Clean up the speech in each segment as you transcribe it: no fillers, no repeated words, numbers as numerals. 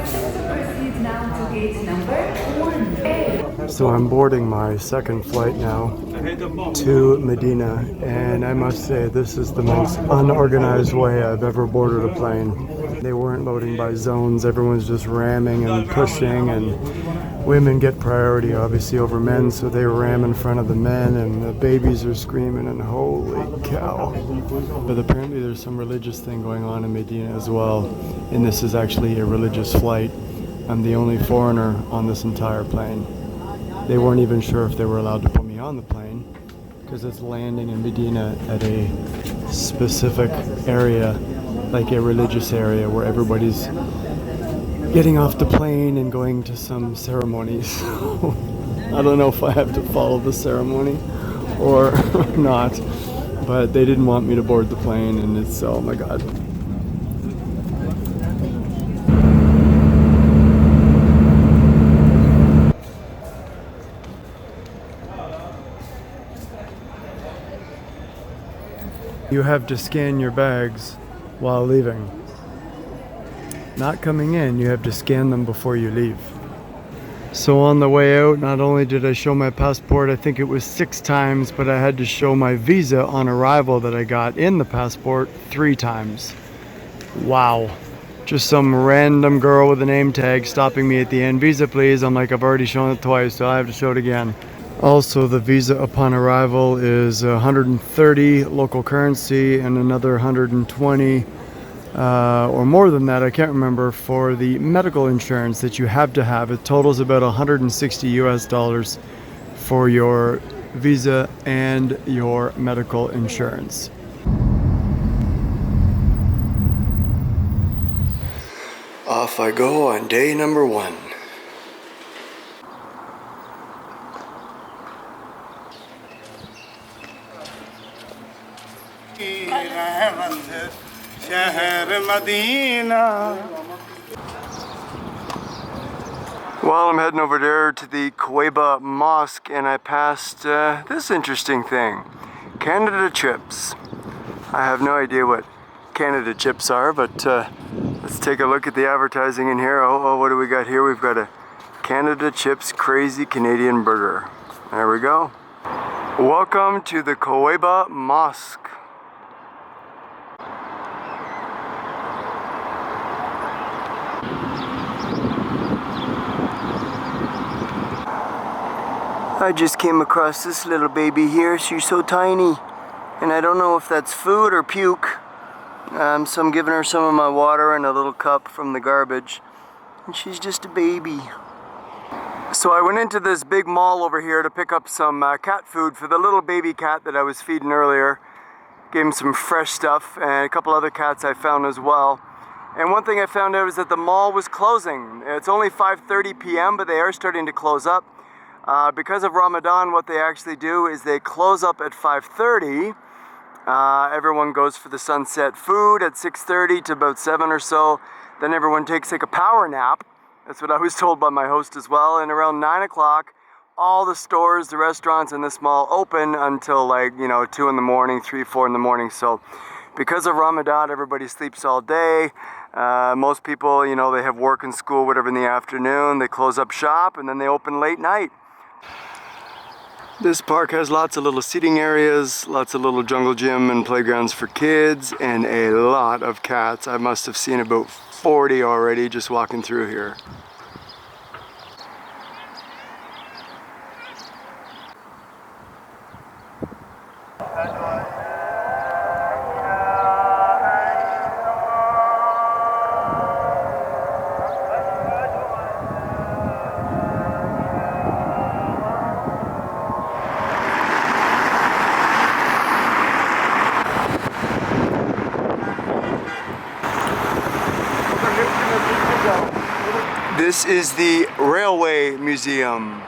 Proceed now to gate number 4A. So I'm boarding my second flight now to Medina, and I must say this is the most unorganized way I've ever boarded a plane. They weren't loading by zones, everyone's just ramming and pushing, and women get priority obviously over men, so they ram in front of the men, and the babies are screaming, and holy cow. But apparently there's some religious thing going on in Medina as well, and this is actually a religious flight. I'm the only foreigner on this entire plane. They weren't even sure if they were allowed to put me on the plane because it's landing in Medina at a specific area, like a religious area where everybody's getting off the plane and going to some ceremonies. I don't know if I have to follow the ceremony or not, but they didn't want me to board the plane, and it's, oh my God. You have to scan your bags while leaving. Not coming in, you have to scan them before you leave. So on the way out, not only did I show my passport, I think it was 6 times, but I had to show my visa on arrival that I got in the passport 3 times. Wow. Just some random girl with a name tag stopping me at the end. Visa please. I'm like, I've already shown it twice, so I have to show it again. Also, the visa upon arrival is 130 local currency and another 120 or more than that, I can't remember, for the medical insurance that you have to have. It totals about 160 US dollars for your visa and your medical insurance. Off I go on day number 1. Well, I'm heading over there to the Kuwaiba Mosque, and I passed this interesting thing. Canada chips. I have no idea what Canada chips are, but let's take a look at the advertising in here. Oh, what do we got here? We've got a Canada Chips Crazy Canadian Burger. There we go. Welcome to the Kuwaiba Mosque. I just came across this little baby here. She's so tiny, and I don't know if that's food or puke. So I'm giving her some of my water in a little cup from the garbage, and she's just a baby. So I went into this big mall over here to pick up some cat food for the little baby cat that I was feeding earlier. Gave him some fresh stuff, and a couple other cats I found as well. And one thing I found out is that the mall was closing. It's only 5:30 p.m., but they are starting to close up. Because of Ramadan, what they actually do is they close up at 5:30. Everyone goes for the sunset food at 6:30 to about 7 or so. Then everyone takes like a power nap. That's what I was told by my host as well. And around 9 o'clock, all the stores, the restaurants in this mall open until 2 in the morning, 3, 4 in the morning. So because of Ramadan, everybody sleeps all day. Most people, they have work and school, whatever, in the afternoon. They close up shop and then they open late night. This park has lots of little seating areas, lots of little jungle gym and playgrounds for kids, and a lot of cats. I must have seen about 40 already just walking through here. This is the Railway Museum.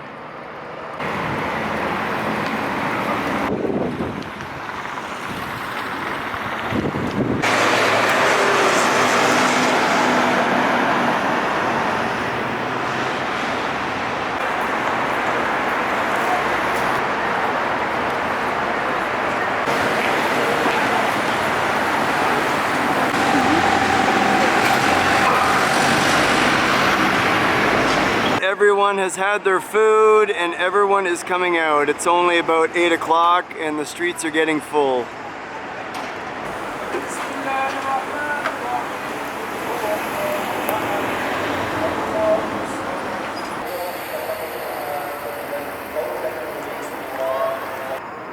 everyone has had their food and everyone is coming out. It's only about 8 o'clock and the streets are getting full.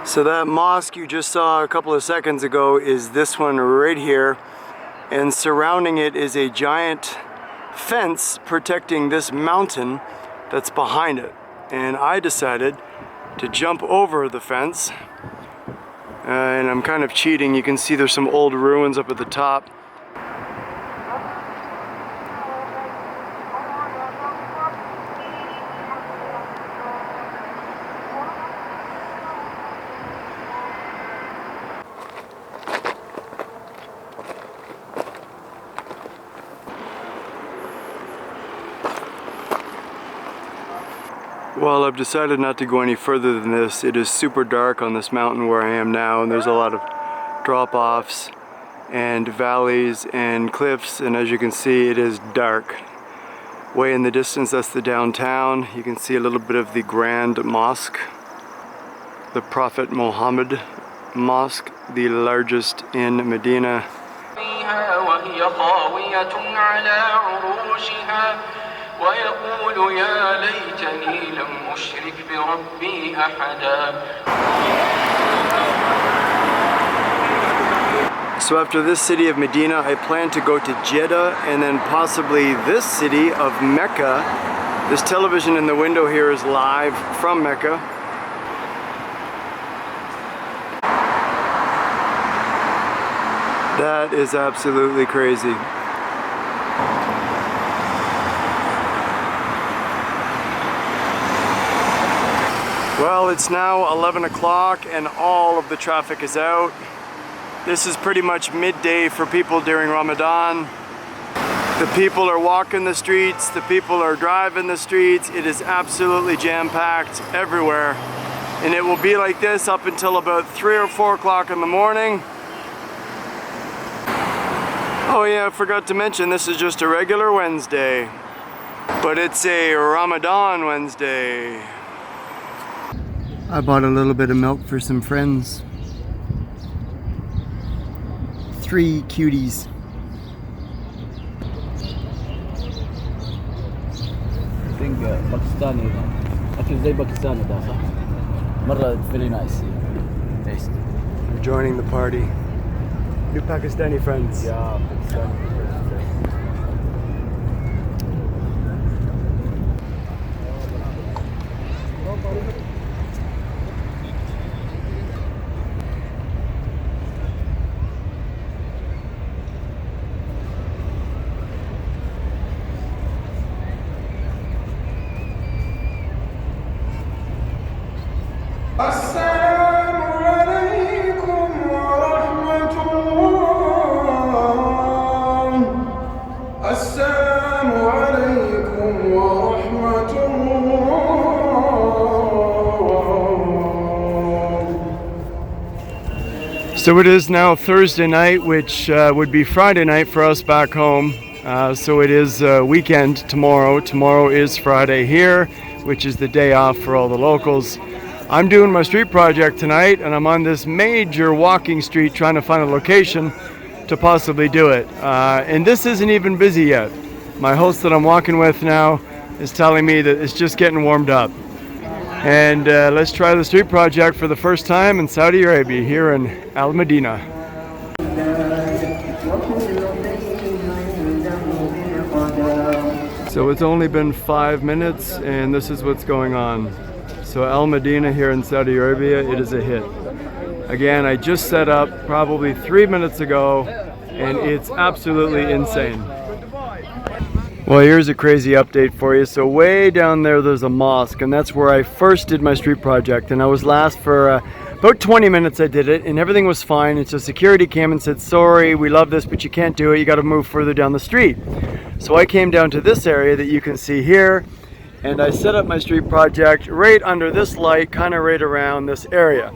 So that mosque you just saw a couple of seconds ago is this one right here, and surrounding it is a giant fence protecting this mountain that's behind it. And I decided to jump over the fence, and I'm kind of cheating. You can see there's some old ruins up at the top. Well, I've decided not to go any further than this. It is super dark on this mountain where I am now, and there's a lot of drop-offs and valleys and cliffs, and as you can see, it is dark. Way in the distance, that's the downtown. You can see a little bit of the Grand Mosque, the Prophet Muhammad Mosque, the largest in Medina. ويقول يا ليتني لم أشرك بربي أحدا. So after this city of Medina, I plan to go to Jeddah and then possibly this city of Mecca. This television in the window here is live from Mecca. That is absolutely crazy. Well, it's now 11 o'clock and all of the traffic is out. This is pretty much midday for people during Ramadan. The people are walking the streets, the people are driving the streets. It is absolutely jam-packed everywhere. And it will be like this up until about 3 or 4 o'clock in the morning. Oh yeah, I forgot to mention, this is just a regular Wednesday. But it's a Ramadan Wednesday. I bought a little bit of milk for some friends. 3 cuties. I think Pakistani, أكل زي باكستاني ده صح؟ مرة very nice taste. I'm joining the party. New Pakistani friends. Yeah, Pakistani. السلام عليكم ورحمة الله. السلام عليكم ورحمة الله. So it is now Thursday night, which would be Friday night for us back home. So it is weekend tomorrow. Tomorrow is Friday here, which is the day off for all the locals. I'm doing my street project tonight, and I'm on this major walking street trying to find a location to possibly do it. And this isn't even busy yet. My host that I'm walking with now is telling me that it's just getting warmed up. And let's try the street project for the first time in Saudi Arabia, here in Al Medina. So it's only been 5 minutes, and this is what's going on. So Al Medina here in Saudi Arabia, it is a hit. Again, I just set up probably 3 minutes ago, and it's absolutely insane. Well, here's a crazy update for you. So way down there's a mosque, and that's where I first did my street project. And I was last for about 20 minutes I did it, and everything was fine. And so security came and said, sorry, we love this, but you can't do it. You got to move further down the street. So I came down to this area that you can see here, and I set up my street project right under this light, kind of right around this area.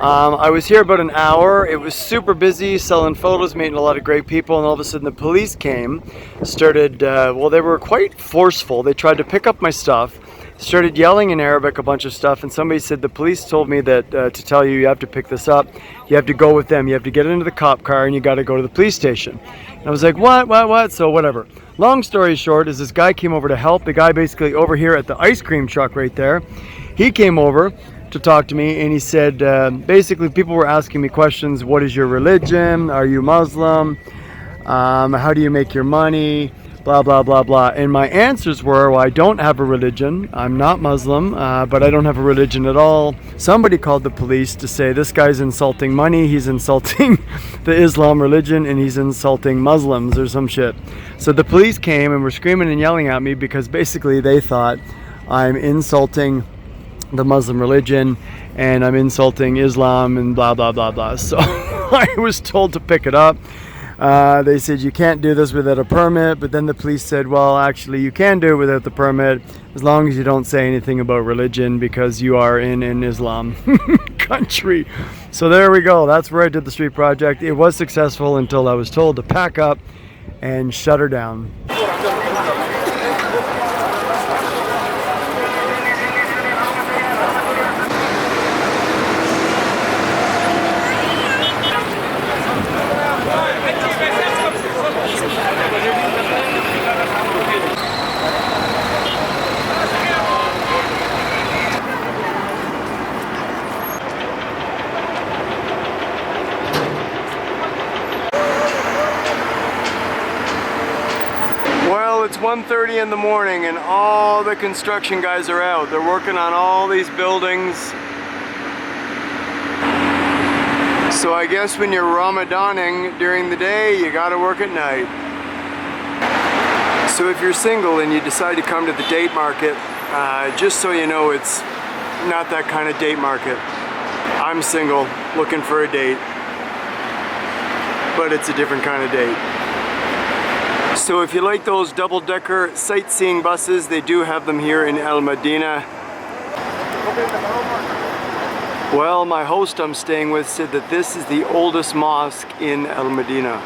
I was here about an hour. It was super busy, selling photos, meeting a lot of great people, and all of a sudden the police came, started, well, they were quite forceful. They tried to pick up my stuff, started yelling in Arabic a bunch of stuff, and somebody said, the police told me that to tell you have to pick this up, you have to go with them, you have to get into the cop car, and you got to go to the police station. And I was like, what? So whatever. Long story short is this guy came over to help. The guy basically over here at the ice cream truck right there, he came over to talk to me, and he said, basically people were asking me questions. What is your religion? Are you Muslim? How do you make your money? Blah, blah, blah, blah. And my answers were, well, I don't have a religion. I'm not Muslim, but I don't have a religion at all. Somebody called the police to say, this guy's insulting money, he's insulting the Islam religion, and he's insulting Muslims or some shit. So the police came and were screaming and yelling at me because basically they thought I'm insulting the Muslim religion and I'm insulting Islam and blah, blah, blah, blah. So I was told to pick it up. They said you can't do this without a permit, but then the police said, well, actually you can do it without the permit as long as you don't say anything about religion because you are in an Islam country. So there we go. That's where I did the street project. It was successful until I was told to pack up and shut her down. Well, it's 1:30 in the morning and all the construction guys are out. They're working on all these buildings. So I guess when you're Ramadaning during the day, you gotta work at night. So if you're single and you decide to come to the date market, just so you know, it's not that kind of date market. I'm single, looking for a date, but it's a different kind of date. So if you like those double-decker sightseeing buses, they do have them here in Medina. Well, my host I'm staying with said that this is the oldest mosque in Medina.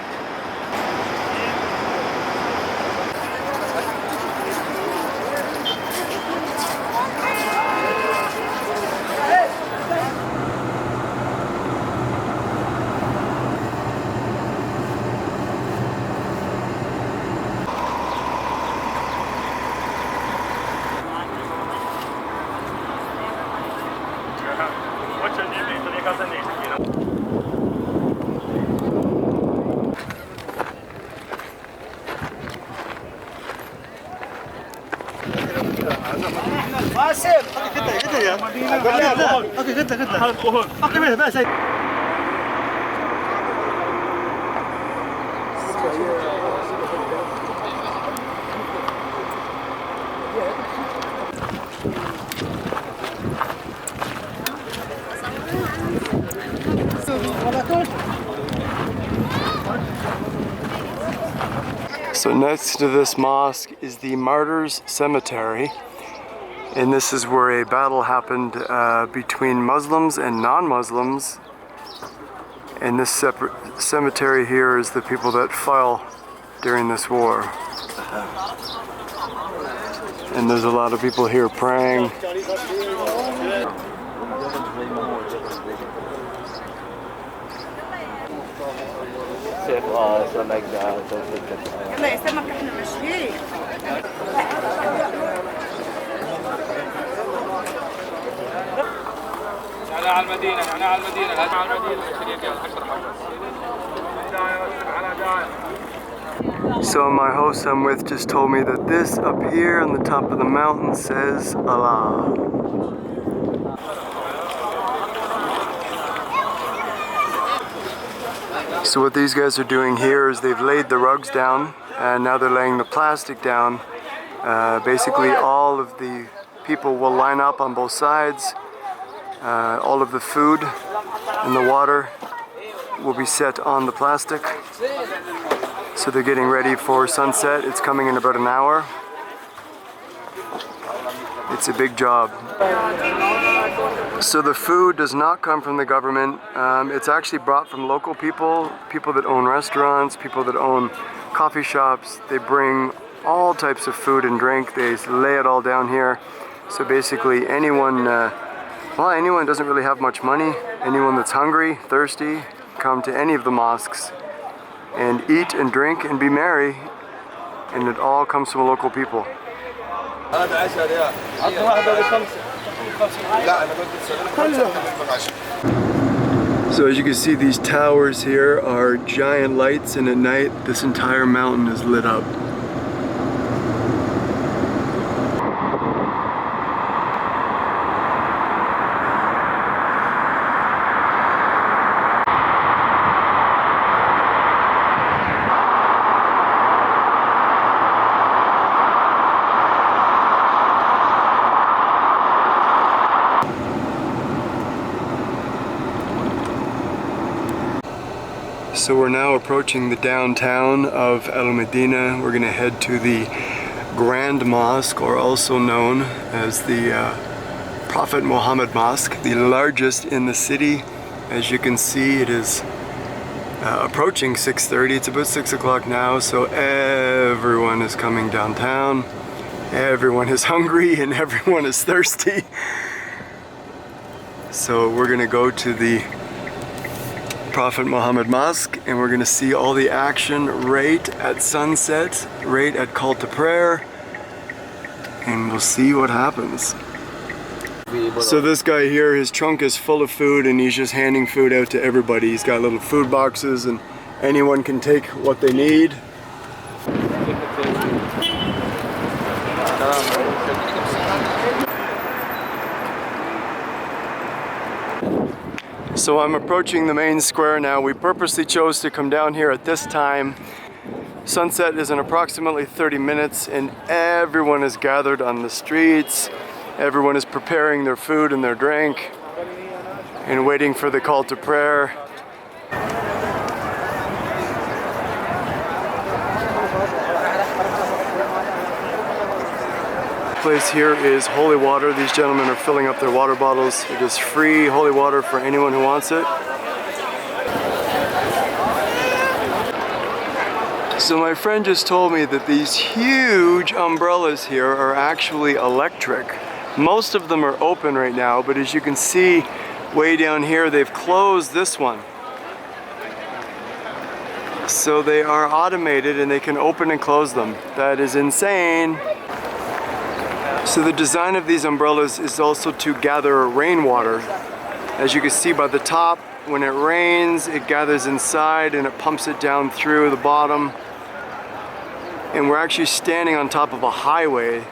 So next to this mosque is the Martyrs Cemetery, and this is where a battle happened between Muslims and non-Muslims, and this separate cemetery here is the people that fell during this war. And there's a lot of people here praying. So like that. So my host I'm with just told me that this up here on the top of the mountain says Allah. So what these guys are doing here is they've laid the rugs down and now they're laying the plastic down. Basically all of the people will line up on both sides. All of the food and the water will be set on the plastic. So they're getting ready for sunset. It's coming in about an hour. It's a big job. So the food does not come from the government. It's actually brought from local people, people that own restaurants, people that own coffee shops. They bring all types of food and drink. They lay it all down here. So basically anyone, anyone doesn't really have much money, anyone that's hungry, thirsty, come to any of the mosques and eat and drink and be merry. And it all comes from local people. So as you can see, these towers here are giant lights, and at night this entire mountain is lit up. So we're now approaching the downtown of Medina. We're going to head to the Grand Mosque, or also known as the Prophet Muhammad Mosque, the largest in the city. As you can see, it is approaching 6:30. It's about 6 o'clock now, so everyone is coming downtown. Everyone is hungry and everyone is thirsty. So we're going to go to the Prophet Muhammad Mosque, and we're going to see all the action right at sunset, right at call to prayer, and we'll see what happens. So this guy here, his trunk is full of food and he's just handing food out to everybody. He's got little food boxes and anyone can take what they need. So I'm approaching the main square now. We purposely chose to come down here at this time. Sunset is in approximately 30 minutes and everyone is gathered on the streets. Everyone is preparing their food and their drink and waiting for the call to prayer. Place here is holy water. These gentlemen are filling up their water bottles. It is free holy water for anyone who wants it. So my friend just told me that these huge umbrellas here are actually electric. Most of them are open right now, but as you can see way down here, they've closed this one. So they are automated and they can open and close them. That is insane. So the design of these umbrellas is also to gather rainwater. As you can see by the top, when it rains, it gathers inside and it pumps it down through the bottom. And we're actually standing on top of a highway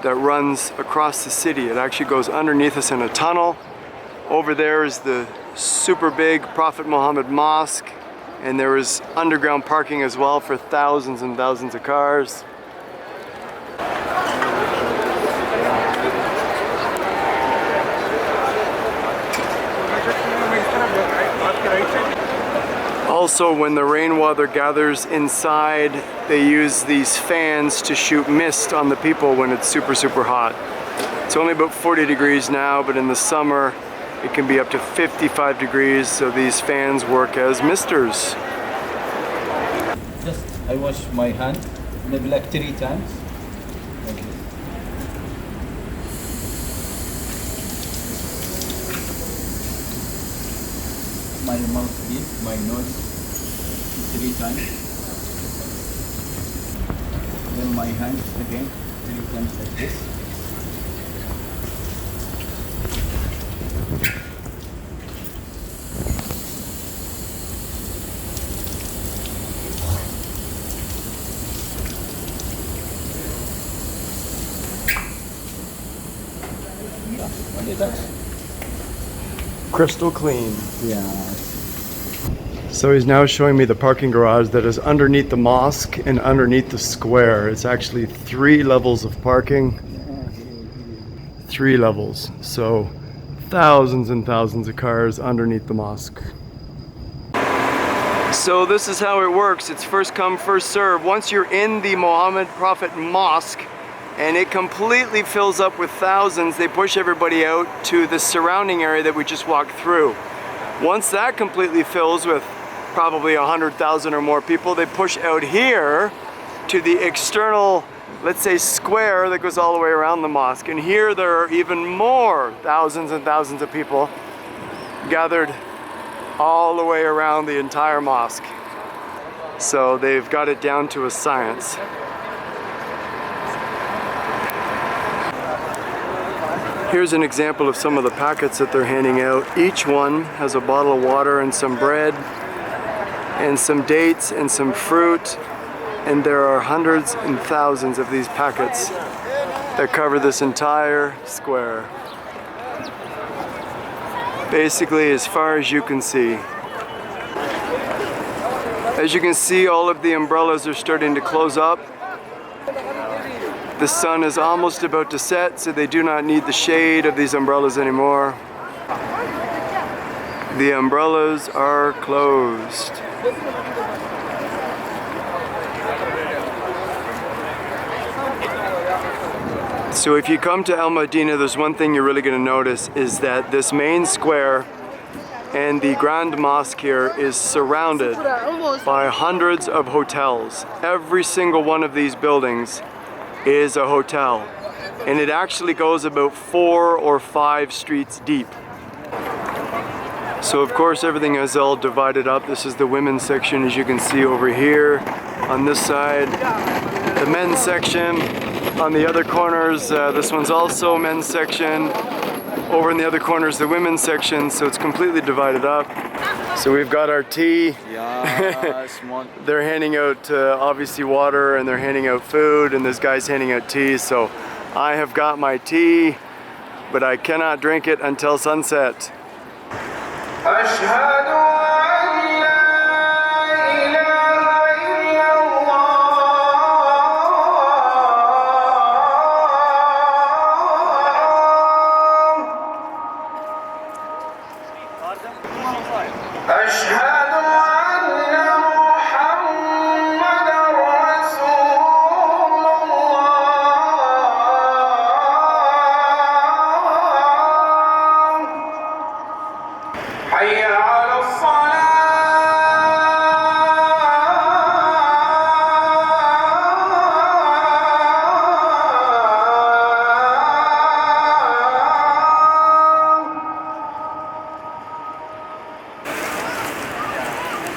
that runs across the city. It actually goes underneath us in a tunnel. Over there is the super big Prophet Muhammad Mosque, and there is underground parking as well for thousands and thousands of cars. Also, when the rainwater gathers inside, they use these fans to shoot mist on the people when it's super, super hot. It's only about 40 degrees now, but in the summer, it can be up to 55 degrees, so these fans work as misters. Just, I wash my hand maybe like 3 times. Okay. My mouth deep, my nose 3 times. Then my hands again 3 times like this. Crystal clean. Yeah. So he's now showing me the parking garage that is underneath the mosque and underneath the square. It's actually 3 levels of parking. 3 levels. So thousands and thousands of cars underneath the mosque. So this is how it works. It's first come, first serve. Once you're in the Muhammad Prophet Mosque, and it completely fills up with thousands. They push everybody out to the surrounding area that we just walked through. Once that completely fills with probably 100,000 or more people, they push out here to the external, let's say, square that goes all the way around the mosque. And here there are even more thousands and thousands of people gathered all the way around the entire mosque. So they've got it down to a science. Here's an example of some of the packets that they're handing out. Each one has a bottle of water and some bread and some dates and some fruit. And there are hundreds and thousands of these packets that cover this entire square. Basically as far as you can see. As you can see, all of the umbrellas are starting to close up. The sun is almost about to set, so they do not need the shade of these umbrellas anymore. The umbrellas are closed. So if you come to Medina, there's one thing you're really going to notice is that this main square and the Grand Mosque here is surrounded by hundreds of hotels. Every single one of these buildings is a hotel, and it actually goes about 4 or 5 streets deep. So of course everything is all divided up. This is the women's section, as you can see over here on this side. The men's section on the other corners. This one's also men's section. Over in the other corner is the women's section, so it's completely divided up. So we've got our tea. They're handing out obviously water, and they're handing out food, and this guy's handing out tea. So I have got my tea, but I cannot drink it until sunset.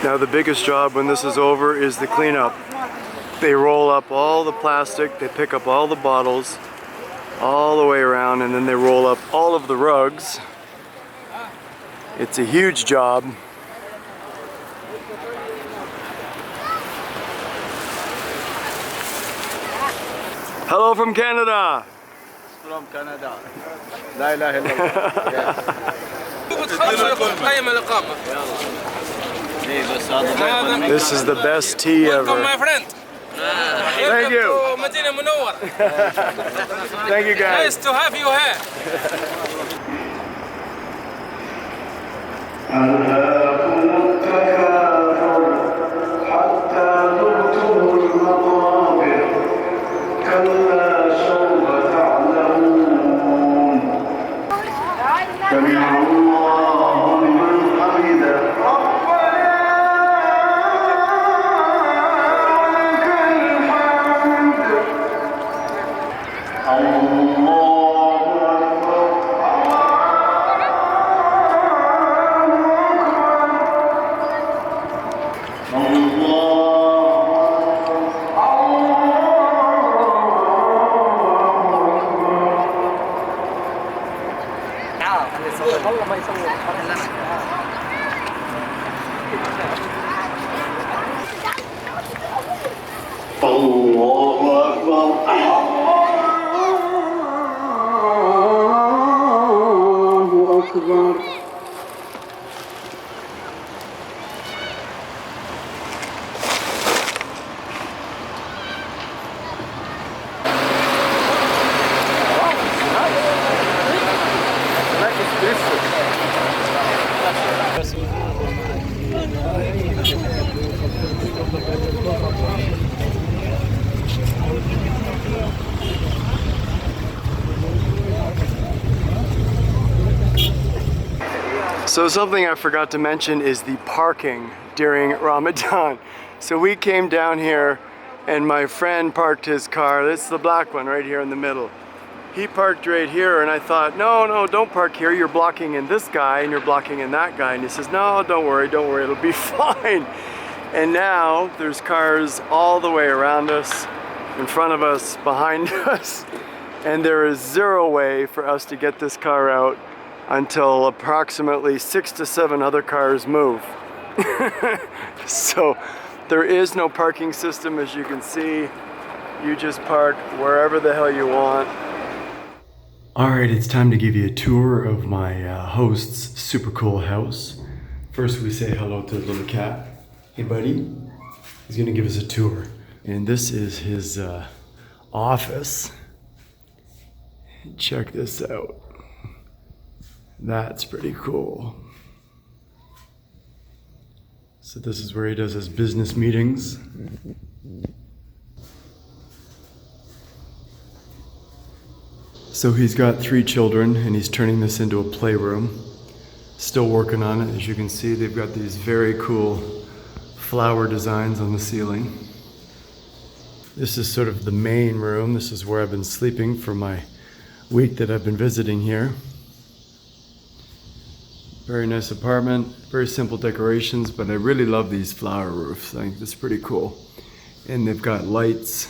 Now the biggest job when this is over is the cleanup. They roll up all the plastic, they pick up all the bottles all the way around, and then they roll up all of the rugs. It's a huge job. Hello from Canada. From Canada. La ilaha illallah. This is the best tea ever. Welcome, my friend. Thank you. Medina Munawwar. Thank you guys. Nice to have you here. So something I forgot to mention is the parking during Ramadan. So we came down here and my friend parked his car. This is the black one right here in the middle. He parked right here and I thought, no, don't park here. You're blocking in this guy and you're blocking in that guy. And he says, no, don't worry, it'll be fine. And now there's cars all the way around us, in front of us, behind us. And there is zero way for us to get this car out until approximately 6 to 7 other cars move. So there is no parking system, as you can see. You just park wherever the hell you want. All right, it's time to give you a tour of my host's super cool house. First, we say hello to the little cat. Hey, buddy. He's gonna give us a tour. And this is his office. Check this out. That's pretty cool. So this is where he does his business meetings. So he's got 3 children and he's turning this into a playroom. Still working on it. As you can see, they've got these very cool flower designs on the ceiling. This is sort of the main room. This is where I've been sleeping for my week that I've been visiting here. Very nice apartment, very simple decorations, but I really love these flower roofs. I think that's pretty cool. And they've got lights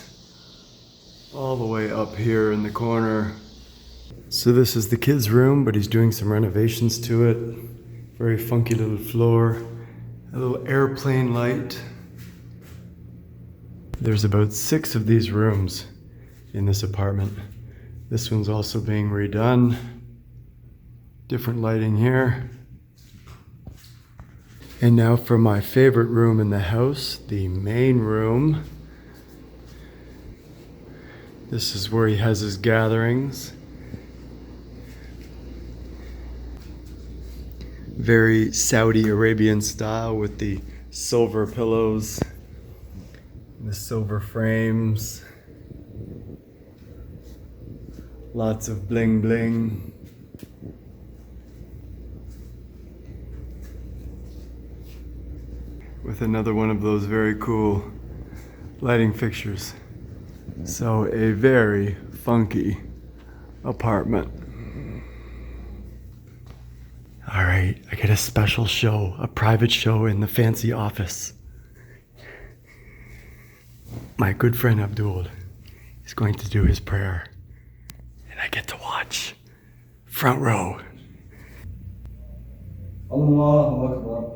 all the way up here in the corner. So this is the kids' room, but he's doing some renovations to it. Very funky little floor, a little airplane light. There's about 6 of these rooms in this apartment. This one's also being redone. Different lighting here. And now for my favorite room in the house, the main room. This is where he has his gatherings. Very Saudi Arabian style with the silver pillows, the silver frames, lots of bling bling. With another one of those very cool lighting fixtures. So a very funky apartment. All right, I got a special show, a private show in the fancy office. My good friend Abdul is going to do his prayer, and I get to watch front row. Allahu Akbar.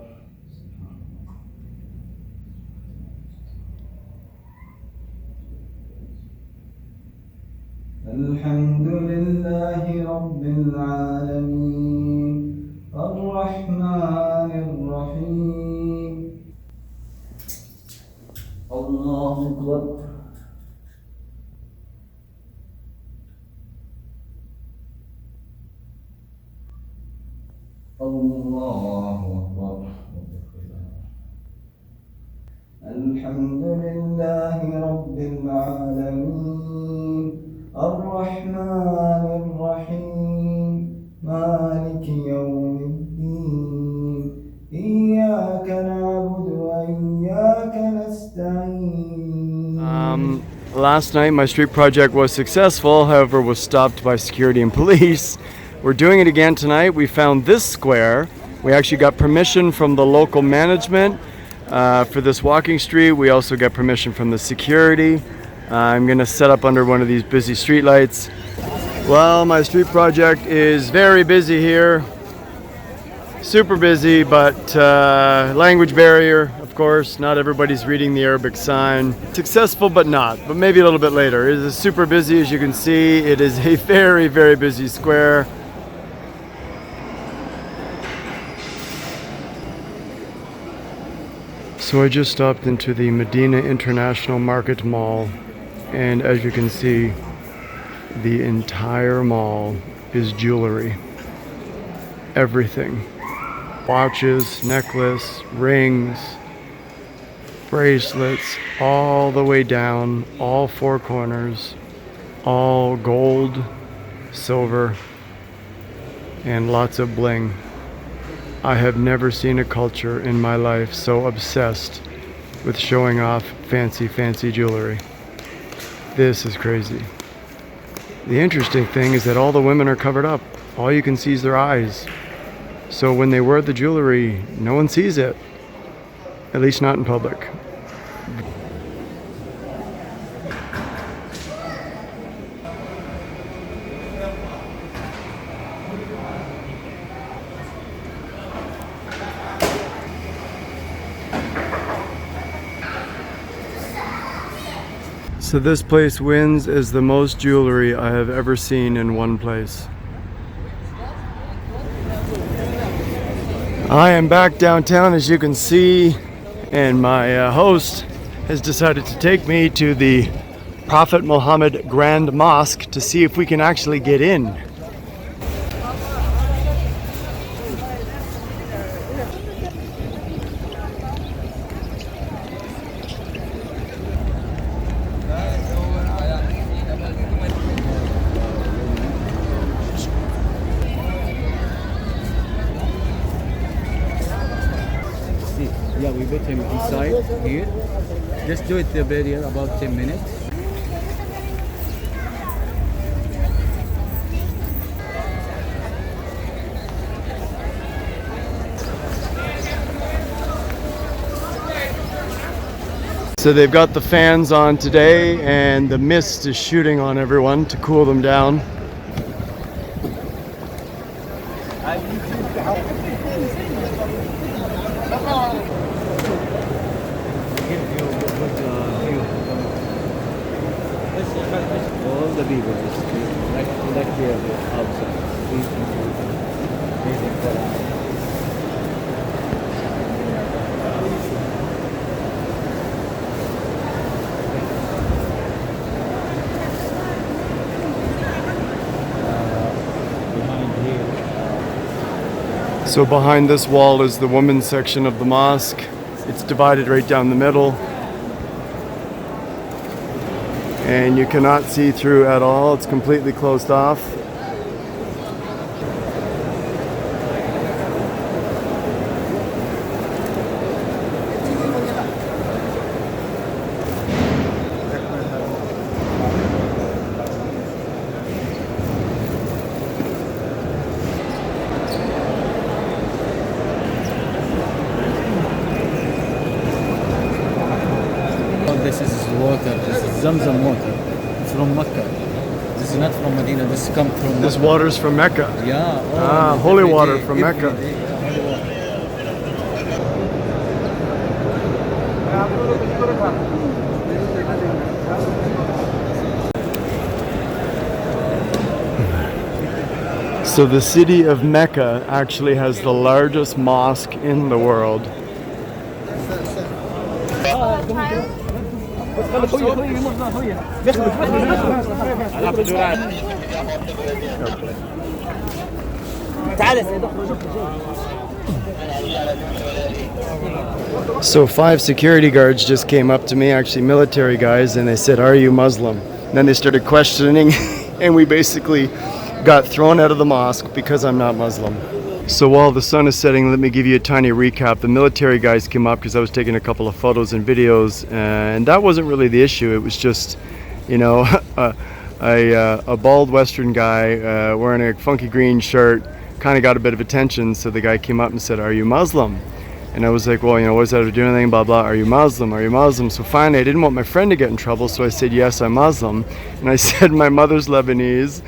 Alhamdulillahi Rabbil Alameen. الرحمن الرحيم الله أكبر الله أكبر الحمد لله رب العالمين الرحمن الرحيم مالك يوم الدين إياك نعبد وإياك نستعين. Last night my street project was successful, however was stopped by security and police. We're doing it again tonight. We found this square. We actually got permission from the local management for this walking street. We also got permission from the security. I'm gonna set up under one of these busy street lights. Well, my street project is very busy here. Super busy, but language barrier, of course. Not everybody's reading the Arabic sign. Successful, but not. But maybe a little bit later. It is super busy, as you can see. It is a very, very busy square. So I just stopped into the Medina International Market Mall, and as you can see, the entire mall is jewelry. Everything. Watches, necklace, rings, bracelets, all the way down, all 4 corners, all gold, silver, and lots of bling. I have never seen a culture in my life so obsessed with showing off fancy jewelry. This is crazy. The interesting thing is that all the women are covered up. All you can see is their eyes. So when they wear the jewelry, no one sees it. At least not in public. So this place wins as the most jewelry I have ever seen in one place. I am back downtown, as you can see, and my host has decided to take me to the Prophet Muhammad Grand Mosque to see if we can actually get in. Yeah, we put him inside here. Just do it the burial about 10 minutes. So they've got the fans on today and the mist is shooting on everyone to cool them down. All the people just like the outside. So behind this wall is the women's section of the mosque. It's divided right down the middle. And you cannot see through at all. It's completely closed off. This is water. This is Zamzam water from Mecca. This is not from Medina. This comes from This Mecca. water's from Mecca. Yeah. Holy every water day, from every Mecca. day, holy water. So the city of Mecca actually has the largest mosque in the world. So 5 security guards just came up to me, actually military guys, and they said, "Are you Muslim?" And then they started questioning and we basically got thrown out of the mosque because I'm not Muslim. So while the sun is setting, let me give you a tiny recap. The military guys came up because I was taking a couple of photos and videos, and that wasn't really the issue. It was just, you know, a bald Western guy wearing a funky green shirt kind of got a bit of attention. So the guy came up and said, "Are you Muslim?" And I was like, "Well, you know, what does that have to do with anything, blah, blah, are you Muslim, are you Muslim?" So finally, I didn't want my friend to get in trouble, so I said, "Yes, I'm Muslim." And I said, "My mother's Lebanese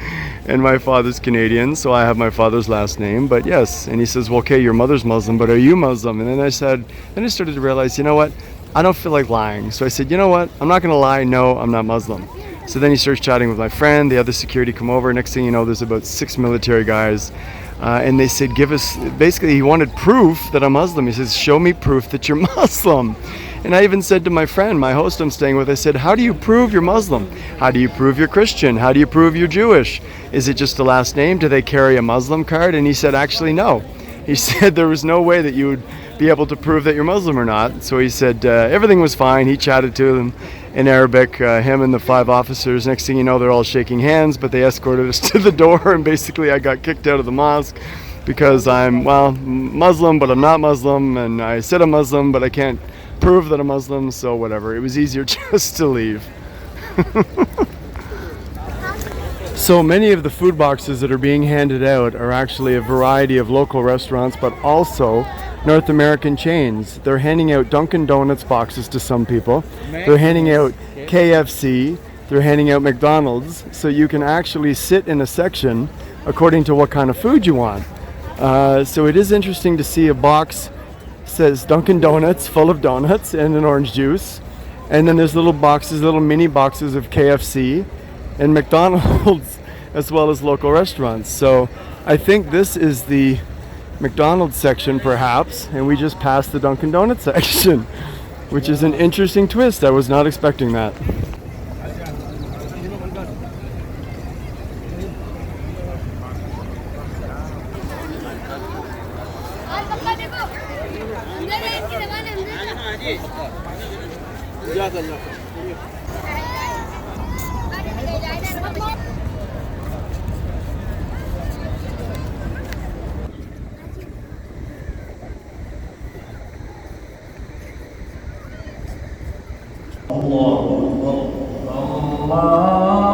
and my father's Canadian, so I have my father's last name, but yes." And he says, "Well, okay, your mother's Muslim, but are you Muslim?" And then I started to realize, you know what, I don't feel like lying. So I said, "You know what, I'm not gonna lie, no, I'm not Muslim." So then he starts chatting with my friend, the other security come over. Next thing you know, there's about 6 military guys. And they said, give us, basically he wanted proof that I'm Muslim. He says, "Show me proof that you're Muslim." And I even said to my friend, my host I'm staying with, I said, "How do you prove you're Muslim? How do you prove you're Christian? How do you prove you're Jewish? Is it just a last name? Do they carry a Muslim card?" And he said, "Actually, no." He said there was no way that you would be able to prove that you're Muslim or not. So he said everything was fine. He chatted to them in Arabic, him and the 5 officers. Next thing you know, they're all shaking hands, but they escorted us to the door, and basically I got kicked out of the mosque. because I'm, well, Muslim, but I'm not Muslim, and I said I'm Muslim, but I can't prove that I'm Muslim, so whatever. It was easier just to leave. So many of the food boxes that are being handed out are actually a variety of local restaurants, but also North American chains. They're handing out Dunkin' Donuts boxes to some people. They're handing out KFC. They're handing out McDonald's. So you can actually sit in a section according to what kind of food you want. So it is interesting to see a box says Dunkin' Donuts full of donuts and an orange juice. And then there's little boxes, little mini boxes of KFC and McDonald's as well as local restaurants. So I think this is the McDonald's section perhaps, and we just passed the Dunkin' Donuts section, which is an interesting twist. I was not expecting that. الله